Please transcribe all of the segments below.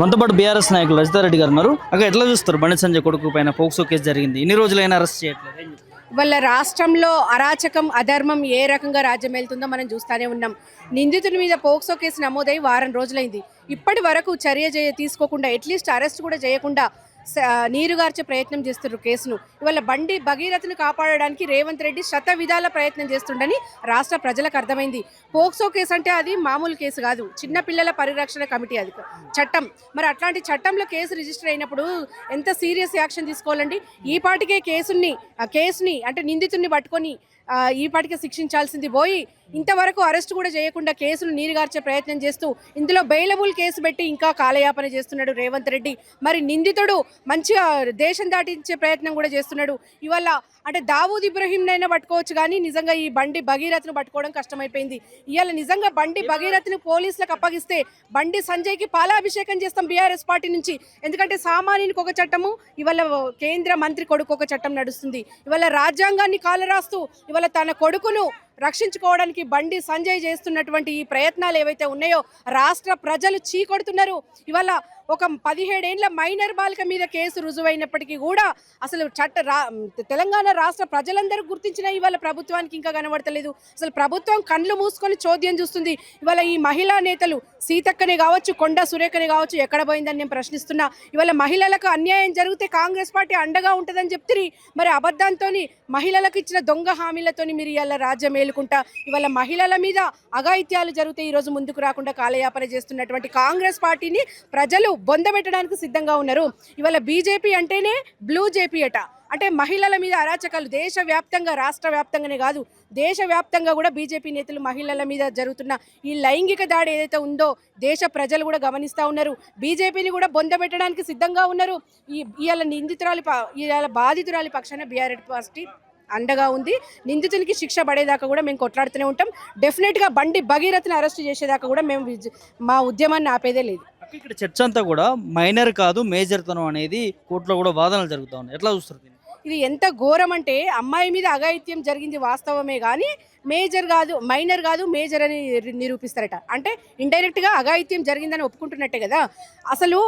మనతో పాటు బీఆర్ఎస్ నాయకులు రజితారెడ్డి గారు ఉన్నారు. అక్కడ ఎట్లా చూస్తారు బండి సంజయ్ కొడుకు పైన పోక్సో కేసు జరిగింది, ఇన్ని రోజులైనా అరెస్ట్ చేయట్లేదు, ఏం చెప్తారు? వాళ్ళ రాష్ట్రంలో అరాచకం అధర్మం ఏ రకంగా రాజ్యం వెళ్తుందో మనం చూస్తూనే ఉన్నాం. నిందితుడి మీద పోక్సో కేసు నమోదై వారం రోజులైంది. ఇప్పటి వరకు తీసుకోకుండా అట్లీస్ట్ అరెస్ట్ కూడా చేయకుండా నీరుగార్చే ప్రయత్నం చేస్తున్నారు కేసును. ఇవాళ బండి భగీరథను కాపాడడానికి రేవంత్ రెడ్డి శత విధాల ప్రయత్నం చేస్తుండని రాష్ట్ర ప్రజలకు అర్థమైంది. పోక్సో కేసు అంటే అది మామూలు కేసు కాదు, చిన్న పిల్లల పరిరక్షణ కమిటీ అది చట్టం. మరి అట్లాంటి చట్టంలో కేసు రిజిస్టర్ అయినప్పుడు ఎంత సీరియస్ యాక్షన్ తీసుకోవాలండి? ఈ పాటికే కేసుని అంటే నిందితుడిని పట్టుకొని ఈ పాటికే శిక్షించాల్సింది పోయి ఇంతవరకు అరెస్ట్ కూడా చేయకుండా కేసును నీరుగార్చే ప్రయత్నం చేస్తూ ఇందులో బెయిలబుల్ కేసు పెట్టి ఇంకా కాలయాపన చేస్తున్నాడు రేవంత్ రెడ్డి. మరి నిందితుడు మంచిగా దేశం దాటించే ప్రయత్నం కూడా చేస్తున్నాడు. ఇవాళ అంటే దావూద్ ఇబ్రహీంనైనా పట్టుకోవచ్చు, కానీ నిజంగా ఈ బండి భగీరథను పట్టుకోవడం కష్టమైపోయింది. ఇవాళ నిజంగా బండి భగీరథను పోలీసులకు అప్పగిస్తే బండి సంజయ్కి పాలాభిషేకం చేస్తాం బీఆర్ఎస్ పార్టీ నుంచి. ఎందుకంటే సామాన్యునికి ఒక చట్టము, ఇవాళ కేంద్ర మంత్రి కొడుకు ఒక చట్టం నడుస్తుంది. ఇవాళ రాజ్యాంగాన్ని కాలరాస్తూ ఇవాళ తన కొడుకును రక్షించుకోవడానికి బండి సంజయ్ చేస్తున్నటువంటి ఈ ప్రయత్నాలు ఏవైతే ఉన్నాయో రాష్ట్ర ప్రజలు చీకొడుతున్నారు. ఇవాళ ఒక 17 ఏళ్ల మైనర్ బాలిక మీద కేసు రుజువైనప్పటికీ కూడా అసలు తెలంగాణ రాష్ట్ర ప్రజలందరూ గుర్తించిన ఇవాళ ప్రభుత్వానికి ఇంకా కనబడతలేదు. అసలు ప్రభుత్వం కళ్ళు మూసుకొని చోద్యం చూస్తుంది. ఇవాళ ఈ మహిళా నేతలు సీతక్కనే కావచ్చు, కొండ సురేఖనే కావచ్చు, ఎక్కడ పోయిందని నేను ప్రశ్నిస్తున్నా. ఇవాళ మహిళలకు అన్యాయం జరిగితే కాంగ్రెస్ పార్టీ అండగా ఉంటుందని చెప్తిరి. మరి అబద్ధాంతో మహిళలకు ఇచ్చిన దొంగ హామీలతోని మీరు ఇవాళ రాజ్యం మేలుకుంటా ఇవాళ మహిళల మీద అఘాయిత్యాలు జరిగితే ఈరోజు ముందుకు రాకుండా కాలయాపన చేస్తున్నటువంటి కాంగ్రెస్ పార్టీని ప్రజలు బొందబెట్టడానికి సిద్ధంగా ఉన్నారు. ఇవాళ బీజేపీ అంటేనే బ్లూ జేపీ అట. అంటే మహిళల మీద అరాచకాలు దేశవ్యాప్తంగా, రాష్ట్ర వ్యాప్తంగానే కాదు దేశవ్యాప్తంగా కూడా బీజేపీ నేతలు మహిళల మీద జరుగుతున్న ఈ లైంగిక దాడి ఏదైతే ఉందో దేశ ప్రజలు కూడా గమనిస్తూ ఉన్నారు. బీజేపీని కూడా బొందబెట్టడానికి సిద్ధంగా ఉన్నారు. ఇవాళ బాధితురాలి పక్షాన బీఆర్ఎస్ పార్టీ అండగా ఉంది. నిందితునికి శిక్ష పడేదాకా కూడా మేము కొట్లాడుతూనే ఉంటాం. డెఫినెట్గా బండి భగీరథను అరెస్ట్ చేసేదాకా కూడా మేము మా ఉద్యమాన్ని ఆపేదే లేదు. ఇక్కడ చర్చ అంతా కూడా మైనర్ కాదు మేజర్ తనం అనేది కోర్టులో కూడా వాదనలు జరుగుతూ ఉన్నాయి. ఎట్లా చూస్తారు? ఇది ఎంత ఘోరం అంటే అమ్మాయి మీద అఘాయిత్యం జరిగింది వాస్తవమే, కానీ మైనర్ కాదు మేజర్ అని నిరూపిస్తారట. అంటే ఇండైరెక్ట్గా అఘాయిత్యం జరిగిందని ఒప్పుకుంటున్నట్టే కదా. అసలు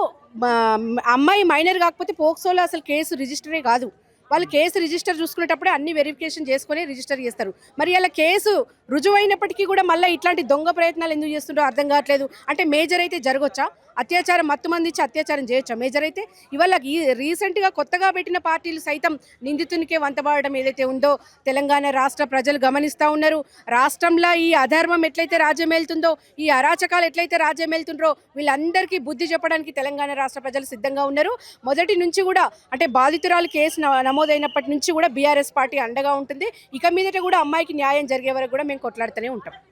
అమ్మాయి మైనర్ కాకపోతే పోక్సోలో అసలు కేసు రిజిస్టరే కాదు. వాళ్ళు కేసు రిజిస్టర్ చూసుకునేటప్పుడే అన్ని వెరిఫికేషన్ చేసుకొని రిజిస్టర్ చేస్తారు. మరి అలా కేసు రుజువైనప్పటికీ కూడా మళ్ళీ ఇట్లాంటి దొంగ ప్రయత్నాలు ఎందుకు చేస్తుండో అర్థం కావట్లేదు. అంటే మేజర్ అయితే జరగొచ్చా? అత్యాచారం మత్తుమంది ఇచ్చి అత్యాచారం చేయొచ్చా మేజర్ అయితే? ఇవాళ రీసెంట్గా కొత్తగా పెట్టిన పార్టీలు సైతం నిందితునికే వంతబాడడం ఏదైతే ఉందో తెలంగాణ రాష్ట్ర ప్రజలు గమనిస్తూ ఉన్నారు. రాష్ట్రంలో ఈ అధర్మం ఎట్లయితే రాజ్యం వెళ్తుందో, ఈ అరాచకాలు ఎట్లయితే రాజ్యం వెళ్తుండ్రో వీళ్ళందరికీ బుద్ధి చెప్పడానికి తెలంగాణ రాష్ట్ర ప్రజలు సిద్ధంగా ఉన్నారు. మొదటి నుంచి కూడా అంటే బాధితురాలు కేసు నమోదైనప్పటి నుంచి కూడా బీఆర్ఎస్ పార్టీ అండగా ఉంటుంది. ఇక మీదట కూడా అమ్మాయికి న్యాయం జరిగే వరకు కూడా మేము కొట్లాడుతూనే ఉంటాం.